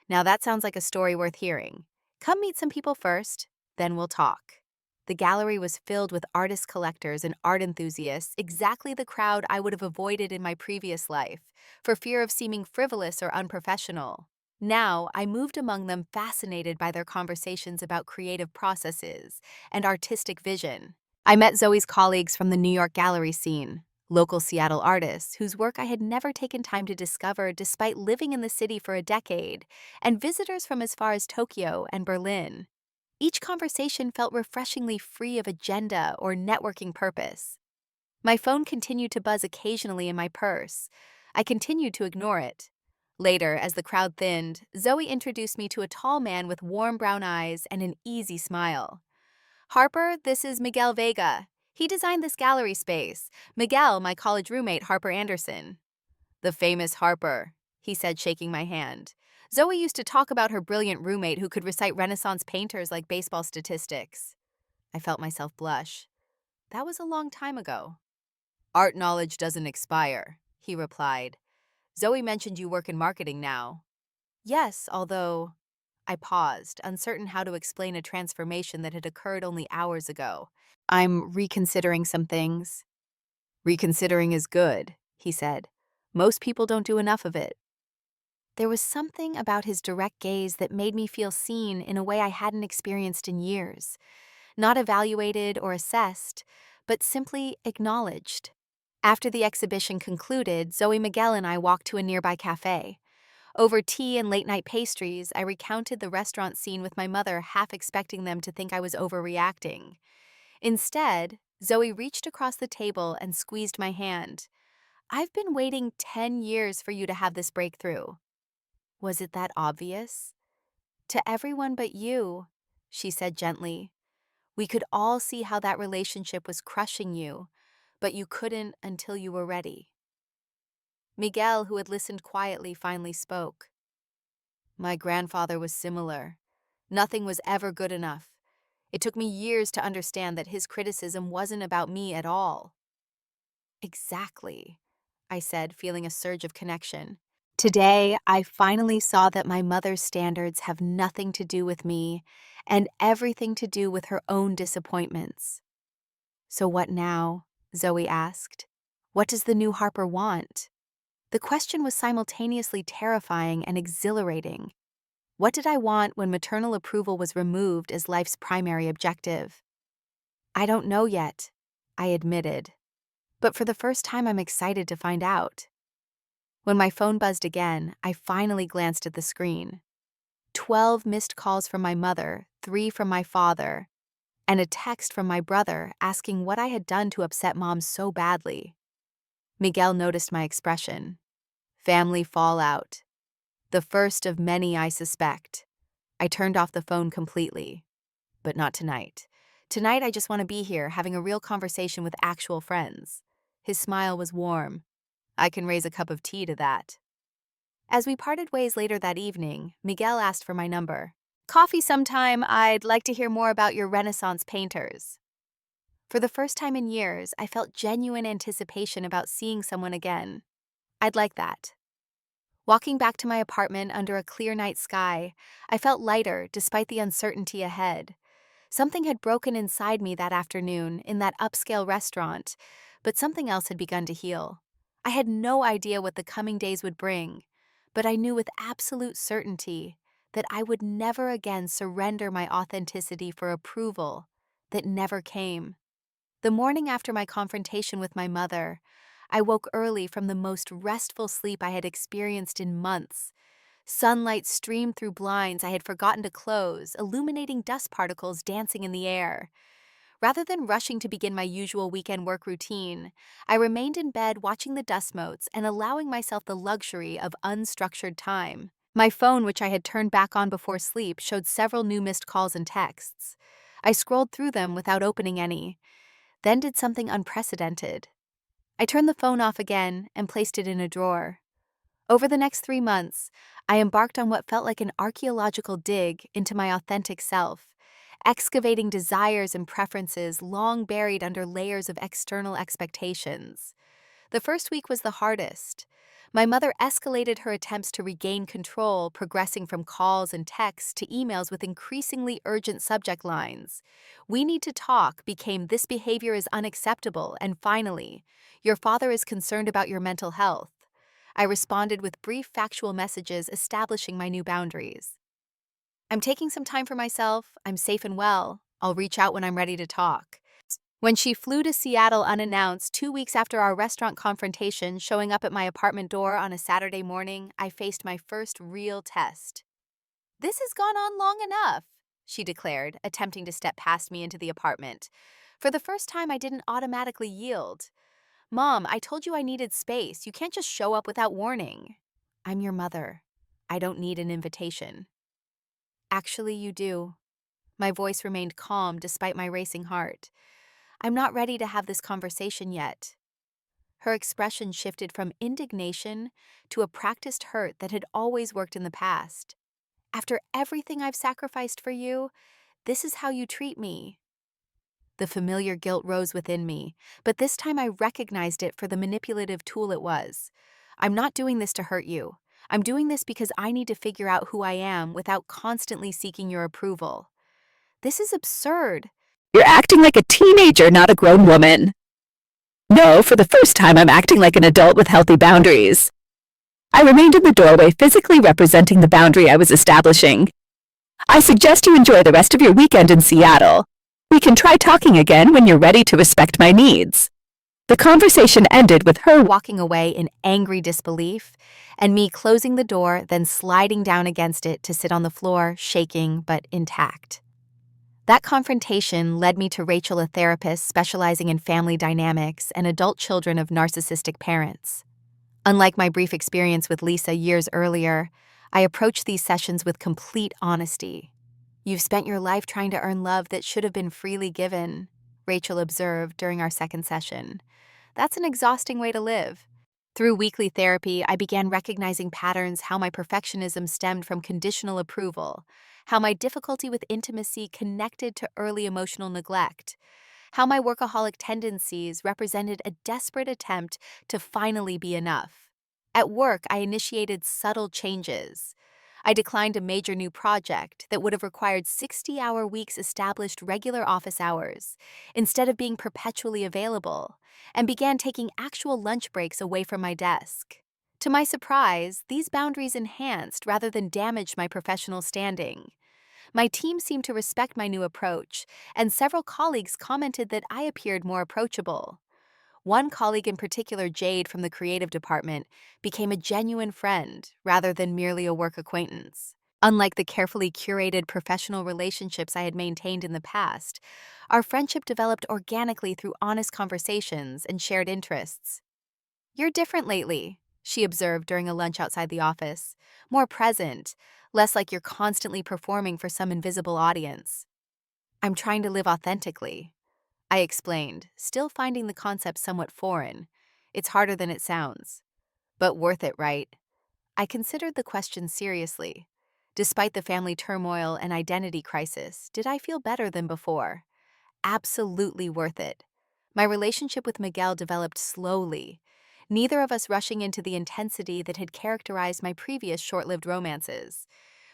"Now that sounds like a story worth hearing. Come meet some people first, then we'll talk." The gallery was filled with artist collectors and art enthusiasts, exactly the crowd I would have avoided in my previous life, for fear of seeming frivolous or unprofessional. Now, I moved among them, fascinated by their conversations about creative processes and artistic vision. I met Zoe's colleagues from the New York gallery scene, local Seattle artists whose work I had never taken time to discover despite living in the city for a decade, and visitors from as far as Tokyo and Berlin. Each conversation felt refreshingly free of agenda or networking purpose. My phone continued to buzz occasionally in my purse. I continued to ignore it. Later, as the crowd thinned, Zoe introduced me to a tall man with warm brown eyes and an easy smile. Harper, this is Miguel Vega. He designed this gallery space. Miguel, my college roommate, Harper Anderson. The famous Harper, he said, shaking my hand. Zoe used to talk about her brilliant roommate who could recite Renaissance painters like baseball statistics. I felt myself blush. That was a long time ago. Art knowledge doesn't expire, he replied. Zoe mentioned you work in marketing now. Yes, although... I paused, uncertain how to explain a transformation that had occurred only hours ago. I'm reconsidering some things. Reconsidering is good, he said. Most people don't do enough of it. There was something about his direct gaze that made me feel seen in a way I hadn't experienced in years. Not evaluated or assessed, but simply acknowledged. After the exhibition concluded, Zoe Miguel and I walked to a nearby cafe. Over tea and late-night pastries, I recounted the restaurant scene with my mother, half expecting them to think I was overreacting. Instead, Zoe reached across the table and squeezed my hand. I've been waiting 10 years for you to have this breakthrough. Was it that obvious? To everyone but you, she said gently. We could all see how that relationship was crushing you, but you couldn't until you were ready. Miguel, who had listened quietly, finally spoke. My grandfather was similar. Nothing was ever good enough. It took me years to understand that his criticism wasn't about me at all. Exactly, I said, feeling a surge of connection. Today, I finally saw that my mother's standards have nothing to do with me and everything to do with her own disappointments. So what now? Zoe asked. What does the new Harper want? The question was simultaneously terrifying and exhilarating. What did I want when maternal approval was removed as life's primary objective? I don't know yet, I admitted. But for the first time, I'm excited to find out. When my phone buzzed again, I finally glanced at the screen. 12 missed calls from my mother, 3 from my father, and a text from my brother asking what I had done to upset Mom so badly. Miguel noticed my expression. Family fallout. The first of many, I suspect. I turned off the phone completely. But not tonight. Tonight, I just want to be here, having a real conversation with actual friends. His smile was warm. I can raise a cup of tea to that. As we parted ways later that evening, Miguel asked for my number. Coffee sometime, I'd like to hear more about your Renaissance painters. For the first time in years, I felt genuine anticipation about seeing someone again. I'd like that. Walking back to my apartment under a clear night sky, I felt lighter despite the uncertainty ahead. Something had broken inside me that afternoon in that upscale restaurant, but something else had begun to heal. I had no idea what the coming days would bring, but I knew with absolute certainty that I would never again surrender my authenticity for approval that never came. The morning after my confrontation with my mother, I woke early from the most restful sleep I had experienced in months. Sunlight streamed through blinds I had forgotten to close, illuminating dust particles dancing in the air. Rather than rushing to begin my usual weekend work routine, I remained in bed watching the dust motes and allowing myself the luxury of unstructured time. My phone, which I had turned back on before sleep, showed several new missed calls and texts. I scrolled through them without opening any, then did something unprecedented. I turned the phone off again and placed it in a drawer. Over the next 3 months, I embarked on what felt like an archaeological dig into my authentic self, excavating desires and preferences long buried under layers of external expectations. The first week was the hardest. My mother escalated her attempts to regain control, progressing from calls and texts to emails with increasingly urgent subject lines. "We need to talk" became "this behavior is unacceptable," and finally, "your father is concerned about your mental health." I responded with brief factual messages establishing my new boundaries. "I'm taking some time for myself. I'm safe and well. I'll reach out when I'm ready to talk." When she flew to Seattle unannounced 2 weeks after our restaurant confrontation, showing up at my apartment door on a Saturday morning, I faced my first real test. "This has gone on long enough," she declared, attempting to step past me into the apartment. For the first time, I didn't automatically yield. "Mom, I told you I needed space. You can't just show up without warning." "I'm your mother. I don't need an invitation." "Actually, you do." My voice remained calm despite my racing heart. "I'm not ready to have this conversation yet." Her expression shifted from indignation to a practiced hurt that had always worked in the past. "After everything I've sacrificed for you, this is how you treat me." The familiar guilt rose within me, but this time I recognized it for the manipulative tool it was. "I'm not doing this to hurt you. I'm doing this because I need to figure out who I am without constantly seeking your approval." "This is absurd." You're acting like a teenager, not a grown woman. No, for the first time, I'm acting like an adult with healthy boundaries. I remained in the doorway, physically representing the boundary I was establishing. I suggest you enjoy the rest of your weekend in Seattle. We can try talking again when you're ready to respect my needs. The conversation ended with her Walking away in angry disbelief, and me closing the door, then sliding down against it to sit on the floor, shaking but intact. That confrontation led me to Rachel, a therapist specializing in family dynamics and adult children of narcissistic parents. Unlike my brief experience with Lisa years earlier, I approached these sessions with complete honesty. "You've spent your life trying to earn love that should have been freely given," Rachel observed during our second session. "That's an exhausting way to live." Through weekly therapy, I began recognizing patterns: how my perfectionism stemmed from conditional approval, how my difficulty with intimacy connected to early emotional neglect, how my workaholic tendencies represented a desperate attempt to finally be enough. At work, I initiated subtle changes. I declined a major new project that would have required 60-hour weeks, established regular office hours, instead of being perpetually available, and began taking actual lunch breaks away from my desk. To my surprise, these boundaries enhanced rather than damaged my professional standing. My team seemed to respect my new approach, and several colleagues commented that I appeared more approachable. One colleague in particular, Jade from the creative department, became a genuine friend rather than merely a work acquaintance. Unlike the carefully curated professional relationships I had maintained in the past, our friendship developed organically through honest conversations and shared interests. "You're different lately," she observed during a lunch outside the office. "More present, less like you're constantly performing for some invisible audience." "I'm trying to live authentically," I explained, still finding the concept somewhat foreign. "It's harder than it sounds. But worth it, right?" I considered the question seriously. Despite the family turmoil and identity crisis, did I feel better than before? Absolutely worth it. My relationship with Miguel developed slowly, neither of us rushing into the intensity that had characterized my previous short-lived romances.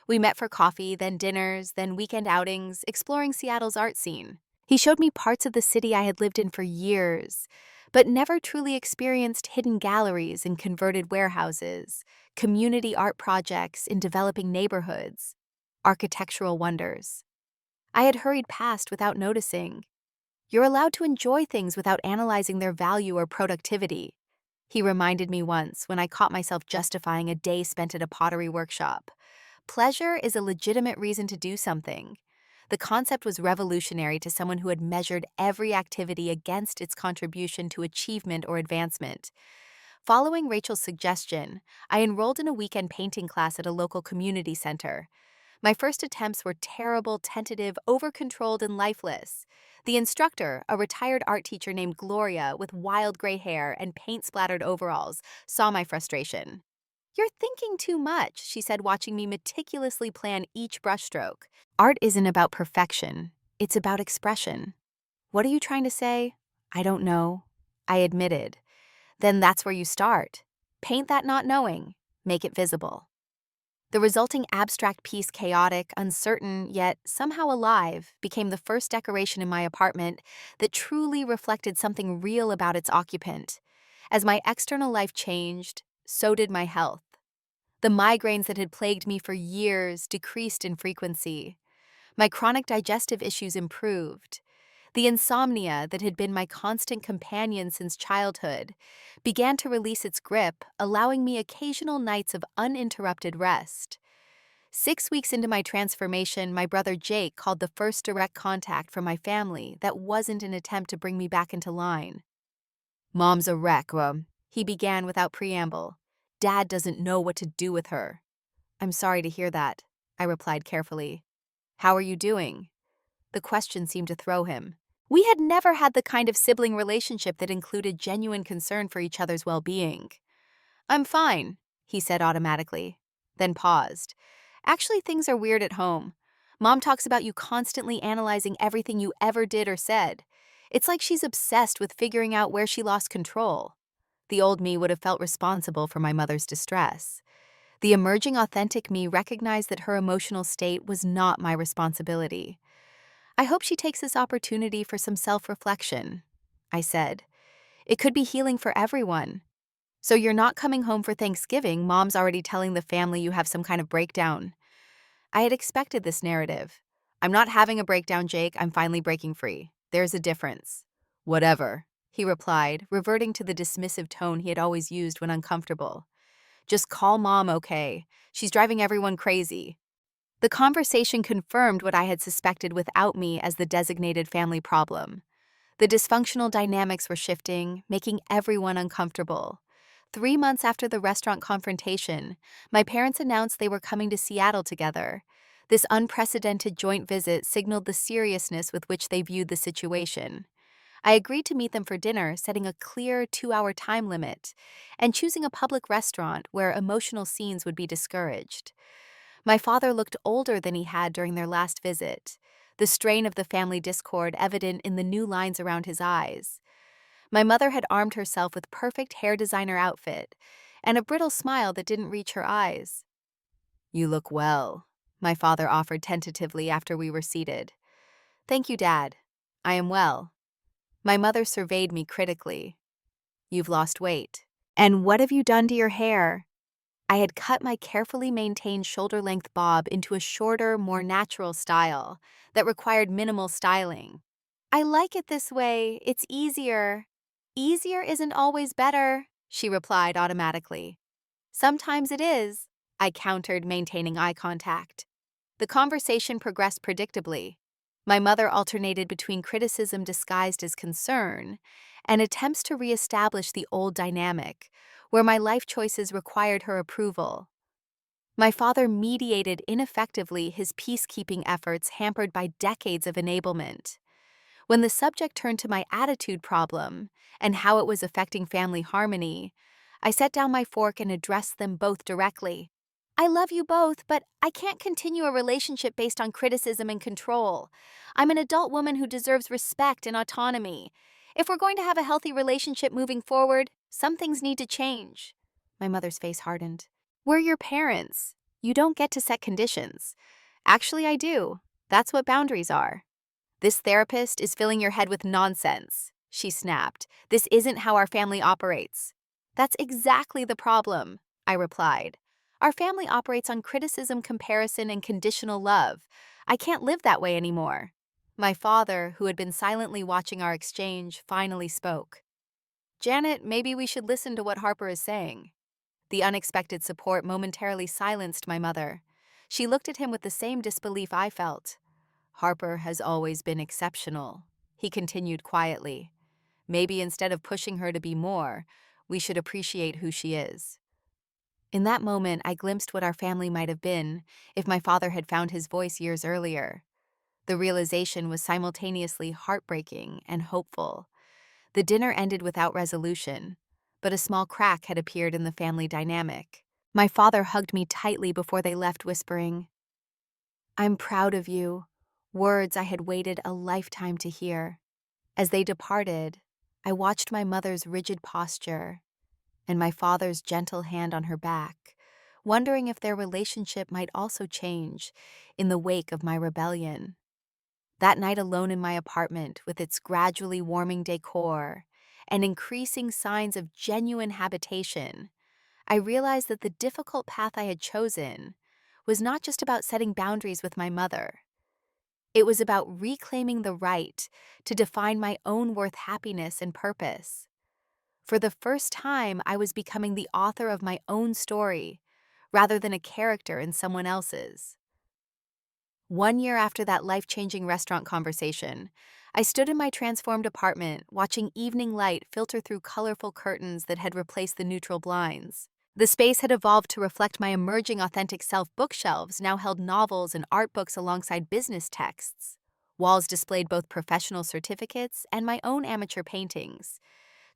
We met for coffee, then dinners, then weekend outings, exploring Seattle's art scene. He showed me parts of the city I had lived in for years, but never truly experienced: hidden galleries in converted warehouses, community art projects in developing neighborhoods, architectural wonders I had hurried past without noticing. "You're allowed to enjoy things without analyzing their value or productivity," he reminded me once when I caught myself justifying a day spent at a pottery workshop. Pleasure is a legitimate reason to do something. The concept was revolutionary to someone who had measured every activity against its contribution to achievement or advancement. Following Rachel's suggestion, I enrolled in a weekend painting class at a local community center. My first attempts were terrible, tentative, over-controlled, and lifeless. The instructor, a retired art teacher named Gloria with wild gray hair and paint-splattered overalls, saw my frustration. "You're thinking too much," she said, watching me meticulously plan each brushstroke. "Art isn't about perfection. It's about expression." "What are you trying to say?" "I don't know," I admitted. "Then that's where you start. Paint that not knowing. Make it visible." The resulting abstract piece, chaotic, uncertain, yet somehow alive, became the first decoration in my apartment that truly reflected something real about its occupant. As my external life changed, so did my health. The migraines that had plagued me for years decreased in frequency. My chronic digestive issues improved. The insomnia that had been my constant companion since childhood began to release its grip, allowing me occasional nights of uninterrupted rest. 6 weeks into my transformation, my brother Jake called the first direct contact from my family that wasn't an attempt to bring me back into line. "Mom's a wreck, he began without preamble. "Dad doesn't know what to do with her." "I'm sorry to hear that," I replied carefully. "How are you doing?" The question seemed to throw him. We had never had the kind of sibling relationship that included genuine concern for each other's well-being. "I'm fine," he said automatically, then paused. "Actually, things are weird at home. Mom talks about you constantly analyzing everything you ever did or said. It's like she's obsessed with figuring out where she lost control." The old me would have felt responsible for my mother's distress. The emerging authentic me recognized that her emotional state was not my responsibility. "I hope she takes this opportunity for some self-reflection," I said. "It could be healing for everyone." "So you're not coming home for Thanksgiving? Mom's already telling the family you have some kind of breakdown." I had expected this narrative. "I'm not having a breakdown, Jake. I'm finally breaking free. There's a difference." "Whatever," he replied, reverting to the dismissive tone he had always used when uncomfortable. "Just call Mom, okay? She's driving everyone crazy." The conversation confirmed what I had suspected without me as the designated family problem. The dysfunctional dynamics were shifting, making everyone uncomfortable. 3 months after the restaurant confrontation, my parents announced they were coming to Seattle together. This unprecedented joint visit signaled the seriousness with which they viewed the situation. I agreed to meet them for dinner, setting a clear 2-hour time limit, and choosing a public restaurant where emotional scenes would be discouraged. My father looked older than he had during their last visit, the strain of the family discord evident in the new lines around his eyes. My mother had armed herself with perfect hair designer outfit and a brittle smile that didn't reach her eyes. "You look well," my father offered tentatively after we were seated. "Thank you, Dad. I am well." My mother surveyed me critically. "You've lost weight. And what have you done to your hair?" I had cut my carefully maintained shoulder-length bob into a shorter, more natural style that required minimal styling. "I like it this way. It's easier." "Easier isn't always better," she replied automatically. "Sometimes it is," I countered, maintaining eye contact. The conversation progressed predictably. My mother alternated between criticism disguised as concern and attempts to reestablish the old dynamic, where my life choices required her approval. My father mediated ineffectively, his peacekeeping efforts hampered by decades of enablement. When the subject turned to my attitude problem and how it was affecting family harmony, I set down my fork and addressed them both directly. "I love you both, but I can't continue a relationship based on criticism and control. I'm an adult woman who deserves respect and autonomy. If we're going to have a healthy relationship moving forward, some things need to change." My mother's face hardened. "We're your parents. You don't get to set conditions." "Actually, I do. That's what boundaries are." "This therapist is filling your head with nonsense," she snapped. "This isn't how our family operates." "That's exactly the problem," I replied. "Our family operates on criticism, comparison, and conditional love. I can't live that way anymore." My father, who had been silently watching our exchange, finally spoke. "Janet, maybe we should listen to what Harper is saying." The unexpected support momentarily silenced my mother. She looked at him with the same disbelief I felt. "Harper has always been exceptional," he continued quietly. "Maybe instead of pushing her to be more, we should appreciate who she is." In that moment, I glimpsed what our family might have been if my father had found his voice years earlier. The realization was simultaneously heartbreaking and hopeful. The dinner ended without resolution, but a small crack had appeared in the family dynamic. My father hugged me tightly before they left, whispering, "I'm proud of you," words I had waited a lifetime to hear. As they departed, I watched my mother's rigid posture and my father's gentle hand on her back, wondering if their relationship might also change in the wake of my rebellion. That night alone in my apartment, with its gradually warming decor and increasing signs of genuine habitation, I realized that the difficult path I had chosen was not just about setting boundaries with my mother. It was about reclaiming the right to define my own worth, happiness, and purpose. For the first time, I was becoming the author of my own story, rather than a character in someone else's. 1 year after that life-changing restaurant conversation, I stood in my transformed apartment, watching evening light filter through colorful curtains that had replaced the neutral blinds. The space had evolved to reflect my emerging authentic self. Bookshelves now held novels and art books alongside business texts. Walls displayed both professional certificates and my own amateur paintings.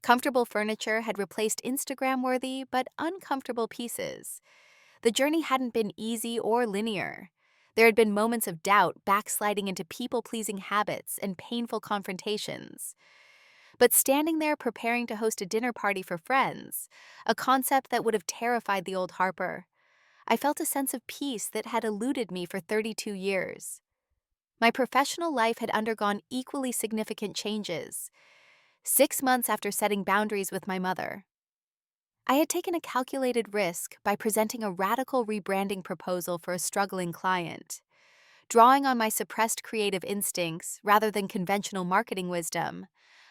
Comfortable furniture had replaced Instagram-worthy but uncomfortable pieces. The journey hadn't been easy or linear. There had been moments of doubt, backsliding into people-pleasing habits, and painful confrontations. But standing there preparing to host a dinner party for friends, a concept that would have terrified the old Harper, I felt a sense of peace that had eluded me for 32 years. My professional life had undergone equally significant changes. 6 months after setting boundaries with my mother, I had taken a calculated risk by presenting a radical rebranding proposal for a struggling client. Drawing on my suppressed creative instincts rather than conventional marketing wisdom,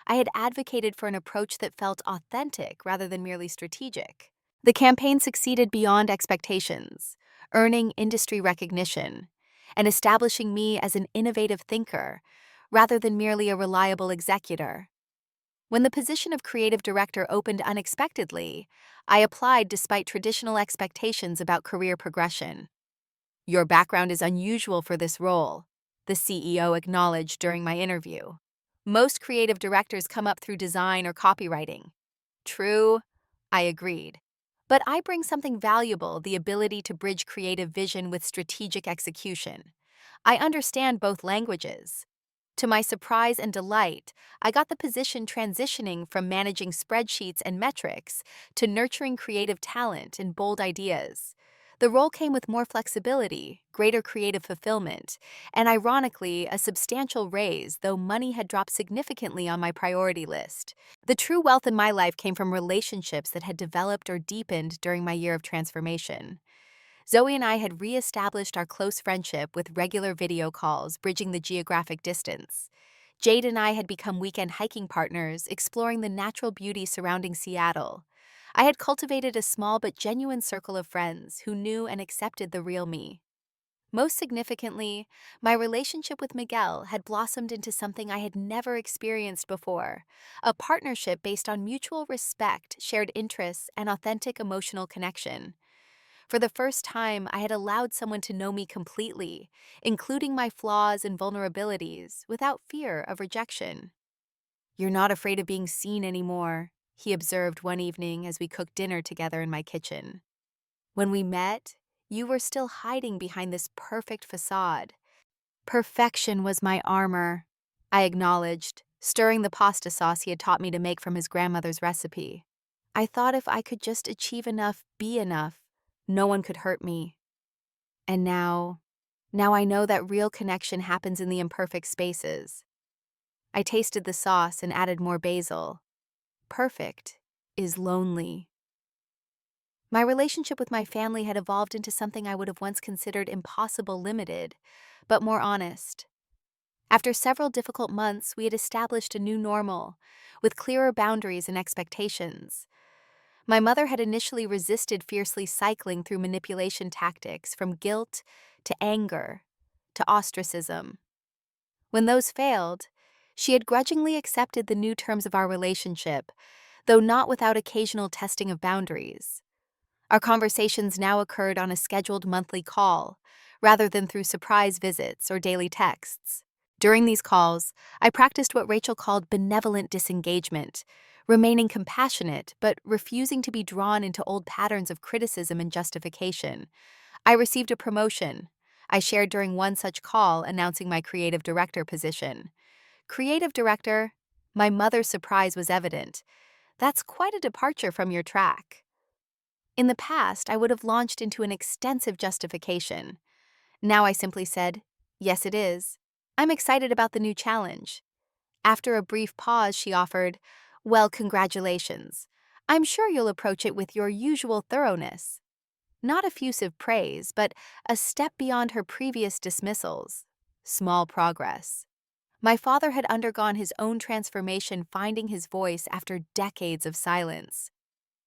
I had advocated for an approach that felt authentic rather than merely strategic. The campaign succeeded beyond expectations, earning industry recognition and establishing me as an innovative thinker rather than merely a reliable executor. When the position of creative director opened unexpectedly, I applied despite traditional expectations about career progression. "Your background is unusual for this role," the CEO acknowledged during my interview. "Most creative directors come up through design or copywriting." "True," I agreed. "But I bring something valuable, the ability to bridge creative vision with strategic execution. I understand both languages." To my surprise and delight, I got the position transitioning from managing spreadsheets and metrics to nurturing creative talent and bold ideas. The role came with more flexibility, greater creative fulfillment, and ironically, a substantial raise, though money had dropped significantly on my priority list. The true wealth in my life came from relationships that had developed or deepened during my year of transformation. Zoe and I had re-established our close friendship with regular video calls, bridging the geographic distance. Jade and I had become weekend hiking partners, exploring the natural beauty surrounding Seattle. I had cultivated a small but genuine circle of friends who knew and accepted the real me. Most significantly, my relationship with Miguel had blossomed into something I had never experienced before, a partnership based on mutual respect, shared interests, and authentic emotional connection. For the first time, I had allowed someone to know me completely, including my flaws and vulnerabilities, without fear of rejection. "You're not afraid of being seen anymore," he observed one evening as we cooked dinner together in my kitchen. "When we met, you were still hiding behind this perfect facade." Perfection was my armor, I acknowledged, stirring the pasta sauce he had taught me to make from his grandmother's recipe. "I thought if I could just achieve enough, be enough, no one could hurt me. And now I know that real connection happens in the imperfect spaces." I tasted the sauce and added more basil. Perfect is lonely. My relationship with my family had evolved into something I would have once considered impossible, limited, but more honest. After several difficult months, we had established a new normal, with clearer boundaries and expectations. My mother had initially resisted fiercely, cycling through manipulation tactics from guilt to anger to ostracism. When those failed, she had grudgingly accepted the new terms of our relationship, though not without occasional testing of boundaries. Our conversations now occurred on a scheduled monthly call, rather than through surprise visits or daily texts. During these calls, I practiced what Rachel called benevolent disengagement, remaining compassionate but refusing to be drawn into old patterns of criticism and justification. I received a promotion. I shared during one such call, announcing my creative director position. "Creative director?" My mother's surprise was evident. "That's quite a departure from your track." In the past, I would have launched into an extensive justification. Now I simply said, "Yes, it is. I'm excited about the new challenge." After a brief pause, she offered, "Well, congratulations. I'm sure you'll approach it with your usual thoroughness." Not effusive praise, but a step beyond her previous dismissals. Small progress. My father had undergone his own transformation, finding his voice after decades of silence.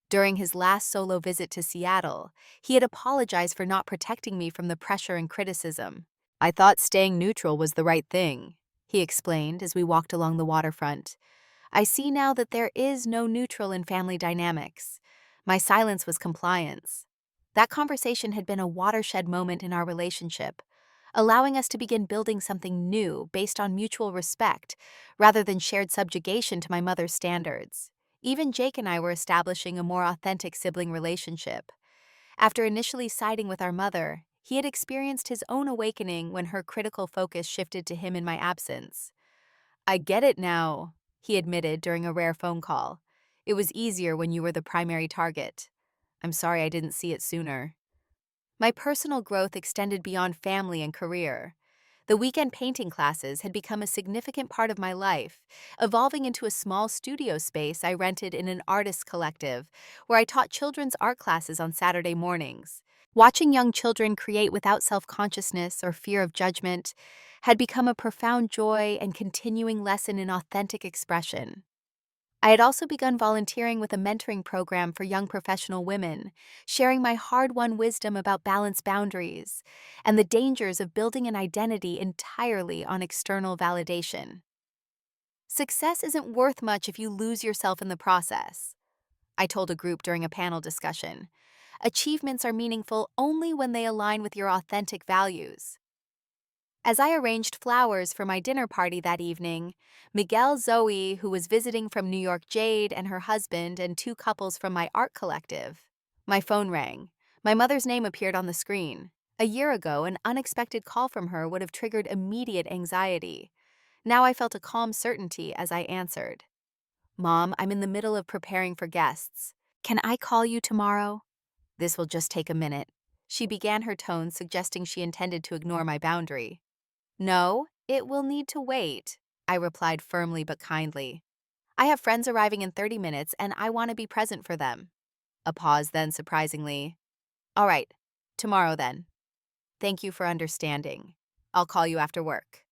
During his last solo visit to Seattle, he had apologized for not protecting me from the pressure and criticism. I thought staying neutral was the right thing, he explained as we walked along the waterfront. I see now that there is no neutral in family dynamics. My silence was compliance. That conversation had been a watershed moment in our relationship, allowing us to begin building something new based on mutual respect rather than shared subjugation to my mother's standards. Even Jake and I were establishing a more authentic sibling relationship. After initially siding with our mother, he had experienced his own awakening when her critical focus shifted to him in my absence. I get it now, he admitted during a rare phone call. It was easier when you were the primary target. I'm sorry I didn't see it sooner. My personal growth extended beyond family and career. The weekend painting classes had become a significant part of my life, evolving into a small studio space I rented in an artist's collective, where I taught children's art classes on Saturday mornings. Watching young children create without self-consciousness or fear of judgment had become a profound joy and continuing lesson in authentic expression. I had also begun volunteering with a mentoring program for young professional women, sharing my hard-won wisdom about balanced boundaries and the dangers of building an identity entirely on external validation. Success isn't worth much if you lose yourself in the process, I told a group during a panel discussion. Achievements are meaningful only when they align with your authentic values. As I arranged flowers for my dinner party that evening, Miguel Zoe, who was visiting from New York, Jade and her husband, and two couples from my art collective. My phone rang. My mother's name appeared on the screen. A year ago, an unexpected call from her would have triggered immediate anxiety. Now I felt a calm certainty as I answered. Mom, I'm in the middle of preparing for guests. Can I call you tomorrow? This will just take a minute. She began her tone, suggesting she intended to ignore my boundary. No, it will need to wait, I replied firmly but kindly. I have friends arriving in 30 minutes and I want to be present for them. A pause then, surprisingly. All right, tomorrow then. Thank you for understanding. I'll call you after work.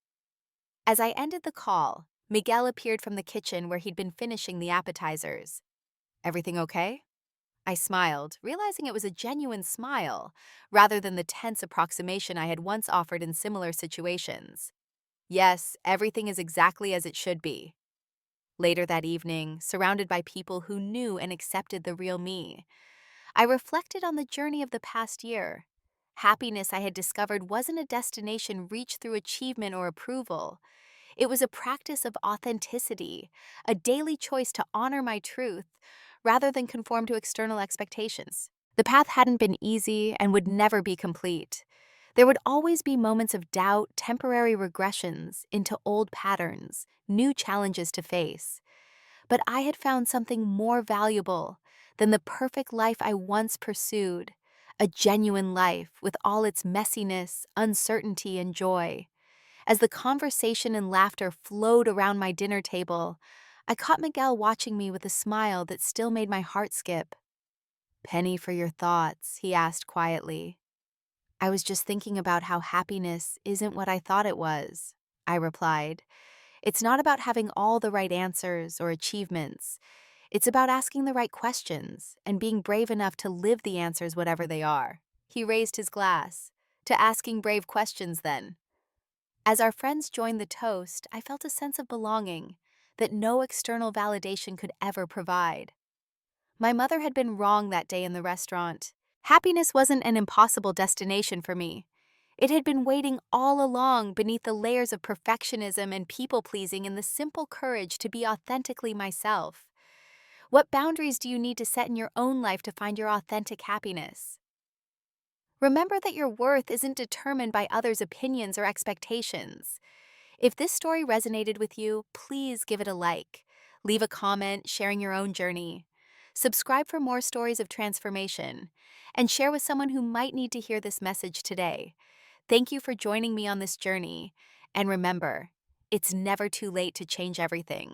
As I ended the call, Miguel appeared from the kitchen where he'd been finishing the appetizers. Everything okay? I smiled, realizing it was a genuine smile, rather than the tense approximation I had once offered in similar situations. Yes, everything is exactly as it should be. Later that evening, surrounded by people who knew and accepted the real me, I reflected on the journey of the past year. Happiness I had discovered wasn't a destination reached through achievement or approval. It was a practice of authenticity, a daily choice to honor my truth rather than conform to external expectations. The path hadn't been easy and would never be complete. There would always be moments of doubt, temporary regressions into old patterns, new challenges to face. But I had found something more valuable than the perfect life I once pursued, a genuine life with all its messiness, uncertainty, and joy. As the conversation and laughter flowed around my dinner table, I caught Miguel watching me with a smile that still made my heart skip. "Penny for your thoughts," he asked quietly. "I was just thinking about how happiness isn't what I thought it was," I replied. "It's not about having all the right answers or achievements. It's about asking the right questions and being brave enough to live the answers whatever they are." He raised his glass. "To asking brave questions, then." As our friends joined the toast, I felt a sense of belonging that no external validation could ever provide. My mother had been wrong that day in the restaurant. Happiness wasn't an impossible destination for me. It had been waiting all along beneath the layers of perfectionism and people-pleasing in the simple courage to be authentically myself. What boundaries do you need to set in your own life to find your authentic happiness? Remember that your worth isn't determined by others' opinions or expectations. If this story resonated with you, please give it a like. Leave a comment sharing your own journey. Subscribe for more stories of transformation, and share with someone who might need to hear this message today. Thank you for joining me on this journey, and remember, it's never too late to change everything.